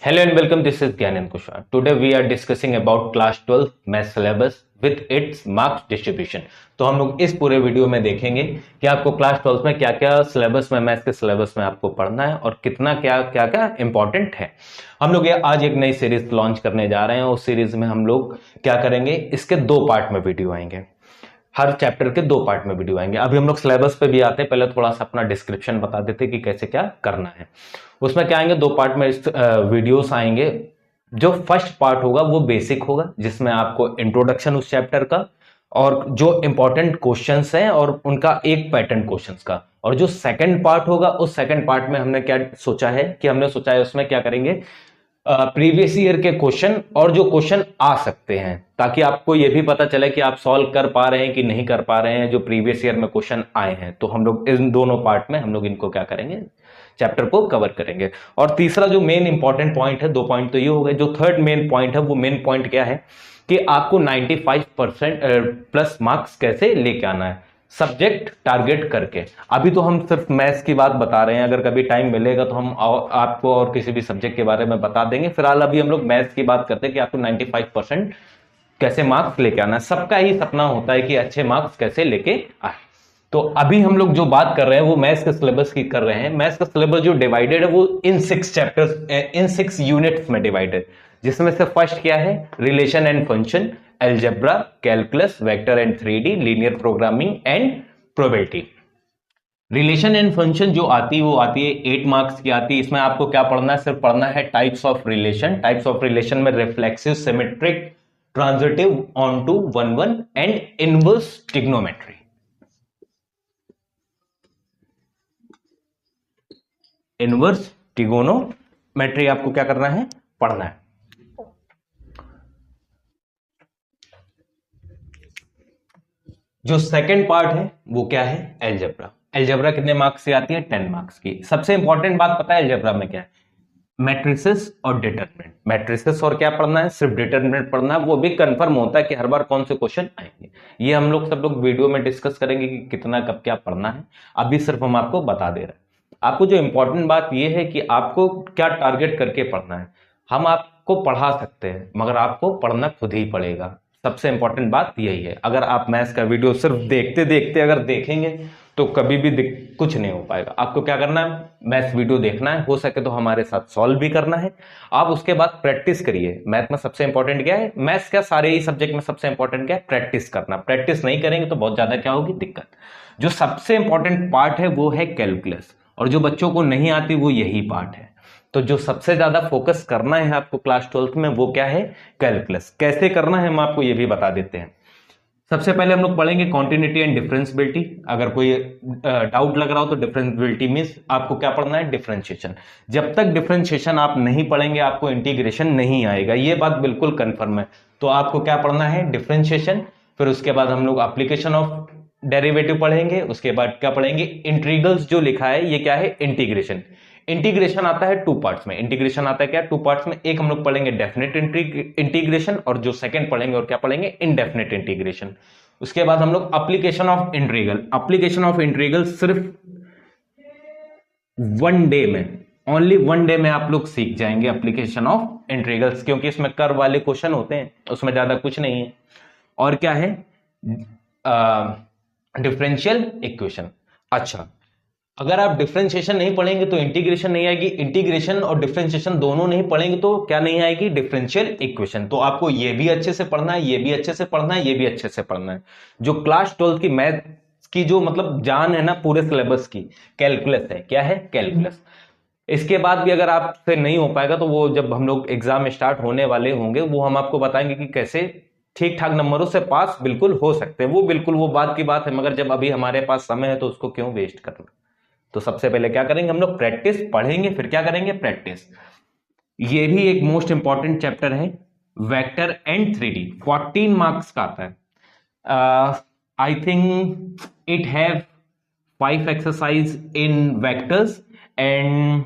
Hello and welcome. This is Gyanan Kushwaha. Today we are discussing about class 12 math syllabus with its marks distribution. तो हम लोग इस पूरे video में देखेंगे कि आपको क्लास 12 में क्या क्या सिलेबस में मैथ्स के सिलेबस में आपको पढ़ना है और कितना क्या क्या क्या इंपॉर्टेंट है। हम लोग ये आज एक नई सीरीज लॉन्च करने जा रहे हैं। उस सीरीज में हम लोग क्या करेंगे, इसके दो पार्ट में वीडियो आएंगे। हर चैप्टर के दो पार्ट में वीडियो आएंगे। अभी हम लोग सिलेबस पे भी आते हैं, पहले थोड़ा सा अपना डिस्क्रिप्शन बता देते कि कैसे क्या करना है। उसमें क्या आएंगे, दो पार्ट में वीडियोस आएंगे। जो फर्स्ट पार्ट होगा वो बेसिक होगा, जिसमें आपको इंट्रोडक्शन उस चैप्टर का और जो इंपॉर्टेंट क्वेश्चंस हैं और उनका एक पैटर्न क्वेश्चंस का। और जो सेकंड पार्ट होगा, उस सेकंड पार्ट में हमने क्या सोचा है कि उसमें क्या करेंगे, प्रीवियस ईयर के क्वेश्चन और जो क्वेश्चन आ सकते हैं, ताकि आपको यह भी पता चले कि आप सॉल्व कर पा रहे हैं कि नहीं कर पा रहे हैं जो प्रीवियस ईयर में क्वेश्चन आए हैं। तो हम लोग इन दोनों पार्ट में हम लोग इनको क्या करेंगे, चैप्टर को कवर करेंगे। और तीसरा जो मेन इंपॉर्टेंट पॉइंट है, दो पॉइंट तो ये हो गए, जो थर्ड मेन पॉइंट है वो मेन पॉइंट क्या है कि आपको 95% प्लस मार्क्स कैसे लेके आना है, सब्जेक्ट टारगेट करके। अभी तो हम सिर्फ मैथ्स की बात बता रहे हैं, अगर कभी टाइम मिलेगा तो हम आपको और किसी भी सब्जेक्ट के बारे में बता देंगे। फिलहाल अभी हम लोग मैथ्स की बात करते हैं कि आपको 95% कैसे मार्क्स लेके आना है। सबका ही सपना होता है कि अच्छे मार्क्स कैसे लेके आए। तो अभी हम लोग जो बात कर रहे हैं वो मैथ्स के सिलेबस की कर रहे हैं। मैथ्स का सिलेबस जो डिवाइडेड है वो इन 6 चैप्टर्स, इन 6 यूनिट्स में डिवाइडेड, जिसमें से फर्स्ट क्या है, relation and function, algebra, calculus, vector and 3D, linear programming and probability. Relation and function जो आती है वो आती है 8 मार्क्स की आती है। इसमें आपको क्या पढ़ना है, सिर्फ पढ़ना है types of relation. Types of relation में reflexive, symmetric, transitive, onto, 1-1 and inverse trigonometry. Inverse trigonometry आपको क्या करना है, पढ़ना है। जो सेकंड पार्ट है वो क्या है, अलजेब्रा। अलजेब्रा कितने मार्क्स से आती है, 10 मार्क्स की। सबसे इंपॉर्टेंट बात पता है अलजेब्रा में क्या है, मैट्रिसेस और डिटरमिनेंट। मैट्रिसेस और क्या पढ़ना है, सिर्फ डिटरमिनेंट पढ़ना है। वो भी कंफर्म होता है कि हर बार कौन से क्वेश्चन आएंगे। ये हम लोग सब लोग वीडियो में डिस्कस करेंगे कि कितना कब क्या पढ़ना है। अभी सिर्फ हम आपको बता दे रहे हैं। आपको जो इंपॉर्टेंट बात यह है कि आपको क्या टारगेट करके पढ़ना है। हम आपको पढ़ा सकते हैं मगर आपको पढ़ना खुद ही पड़ेगा। सबसे इंपॉर्टेंट बात यही है। अगर आप मैथ्स का वीडियो सिर्फ देखते देखते अगर देखेंगे तो कभी भी कुछ नहीं हो पाएगा। आपको क्या करना है, मैथ्स वीडियो देखना है, हो सके तो हमारे साथ सॉल्व भी करना है। आप उसके बाद प्रैक्टिस करिए। मैथ में सबसे इंपॉर्टेंट क्या है, मैथ्स क्या सारे ही सब्जेक्ट में सबसे इंपॉर्टेंट क्या है, प्रैक्टिस करना। प्रैक्टिस नहीं करेंगे तो बहुत ज्यादा क्या होगी, दिक्कत। जो सबसे इंपॉर्टेंट पार्ट है वो है कैलकुलस, और जो बच्चों को नहीं आती वो यही पार्ट है। तो जो सबसे ज्यादा फोकस करना है आपको क्लास 12 में वो क्या है, कैलकुलस। कैसे करना है हम आपको ये भी बता देते हैं। सबसे पहले हम लोग पढ़ेंगे कॉन्टिन्यूटी एंड डिफरेंशियबिलिटी। अगर कोई डाउट लग रहा हो तो डिफरेंशियबिलिटी मींस आपको क्या पढ़ना है, डिफरेंशिएशन। जब तक डिफरेंशिएशन आप नहीं पढ़ेंगे आपको इंटीग्रेशन नहीं आएगा, ये बात बिल्कुल कंफर्म है। तो आपको क्या पढ़ना है, डिफरेंशिएशन। फिर उसके बाद हम लोग एप्लीकेशन ऑफ डेरिवेटिव पढ़ेंगे। उसके बाद क्या पढ़ेंगे, इंटीग्रल्स जो लिखा है ये क्या है, इंटीग्रेशन। इंटीग्रेशन आता है 2 पार्ट्स में। इंटीग्रेशन आता है क्या, 2 पार्ट्स में। एक हम लोग पढ़ेंगे डेफिनेट इंटीग्रेशन, और जो सेकंड पढ़ेंगे और क्या पढ़ेंगे, इनडेफिनेट इंटीग्रेशन। उसके बाद हम लोग application of integral. Application of integral सिर्फ 1 डे में, ओनली 1 डे में आप लोग सीख जाएंगे एप्लीकेशन ऑफ इंटीग्रल्स, क्योंकि इसमें कर्व वाले क्वेश्चन होते हैं, उसमें ज्यादा कुछ नहीं है। और क्या है, डिफरेंशियल इक्वेशन। अच्छा, अगर आप डिफरेंशिएशन नहीं पढ़ेंगे तो इंटीग्रेशन नहीं आएगी। इंटीग्रेशन और डिफरेंशिएशन दोनों नहीं पढ़ेंगे तो क्या नहीं आएगी, डिफरेंशियल इक्वेशन। तो आपको ये भी अच्छे से पढ़ना है, ये भी अच्छे से पढ़ना है, ये भी अच्छे से पढ़ना है। जो क्लास 12 की मैथ की जो मतलब जान है ना पूरे सिलेबस की, कैलकुलस है। क्या है, कैलकुलस। इसके बाद भी अगर आपसे नहीं हो पाएगा तो वो जब हम लोग एग्जाम स्टार्ट होने वाले होंगे वो हम आपको बताएंगे कि कैसे ठीक ठाक नंबरों से पास बिल्कुल हो सकते हैं। वो बिल्कुल वो बात की बात है, मगर जब अभी हमारे पास समय है तो उसको क्यों वेस्ट करना। तो सबसे पहले क्या करेंगे, हम लोग प्रैक्टिस पढ़ेंगे, फिर क्या करेंगे, प्रैक्टिस। ये भी एक मोस्ट इंपॉर्टेंट चैप्टर है, वेक्टर एंड 3D। 14 मार्क्स का आता है। I think it have 5 exercise in vectors and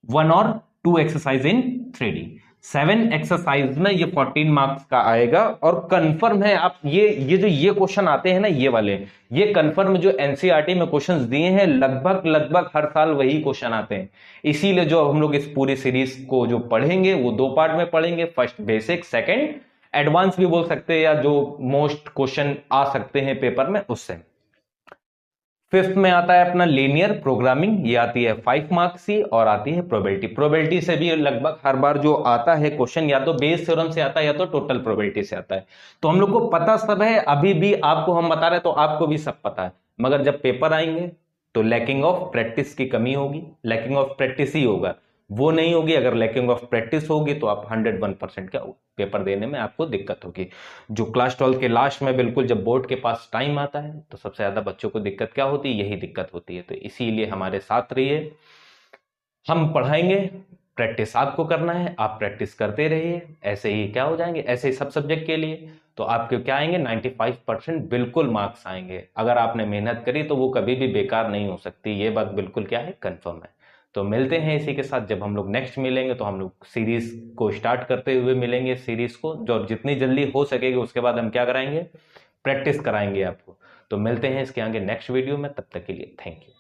1 और 2 एक्सरसाइज इन 3D। 7 एक्सरसाइज में ये 14 मार्क्स का आएगा और कंफर्म है। आप ये जो ये क्वेश्चन आते हैं ना, ये वाले, ये कंफर्म जो एनसीईआरटी में क्वेश्चंस दिए हैं, लगभग लगभग हर साल वही क्वेश्चन आते हैं। इसीलिए जो हम लोग इस पूरी सीरीज को जो पढ़ेंगे वो 2 पार्ट में पढ़ेंगे। फर्स्ट बेसिक, सेकंड एडवांस भी बोल सकते हैं, या जो मोस्ट क्वेश्चन आ सकते हैं पेपर में उससे। फिफ्थ में आता है अपना लीनियर प्रोग्रामिंग, ये आती है 5 मार्क्स की, और आती है प्रोबेबिलिटी। प्रोबेबिलिटी से भी लगभग हर बार जो आता है क्वेश्चन, या तो बेस थ्योरम से आता है या तो टोटल प्रोबेबिलिटी से आता है। तो हम लोग को पता सब है, अभी भी आपको हम बता रहे तो आपको भी सब पता है, मगर जब पेपर आएंगे तो लैकिंग ऑफ प्रैक्टिस की कमी होगी। लैकिंग ऑफ प्रैक्टिस ही होगा, वो नहीं होगी। अगर लैकिंग ऑफ प्रैक्टिस होगी तो आप 101% का पेपर देने में आपको दिक्कत होगी। जो क्लास 12 के लास्ट में बिल्कुल जब बोर्ड के पास टाइम आता है तो सबसे ज्यादा बच्चों को दिक्कत क्या होती है, यही दिक्कत होती है। तो इसीलिए हमारे साथ रहिए, हम पढ़ाएंगे, प्रैक्टिस आपको करना है, आप प्रैक्टिस करते रहिए। ऐसे ही क्या हो जाएंगे, ऐसे ही सब सब्जेक्ट के लिए तो आपके क्या आएंगे, 95% बिल्कुल मार्क्स आएंगे। अगर आपने मेहनत करी तो वो कभी भी बेकार नहीं हो सकती, ये बात बिल्कुल क्या है, कंफर्म है। तो मिलते हैं इसी के साथ, जब हम लोग नेक्स्ट मिलेंगे तो हम लोग सीरीज को स्टार्ट करते हुए मिलेंगे। सीरीज को जो जितनी जल्दी हो सकेगी उसके बाद हम क्या कराएंगे, प्रैक्टिस कराएंगे आपको। तो मिलते हैं इसके आगे नेक्स्ट वीडियो में, तब तक के लिए थैंक यू।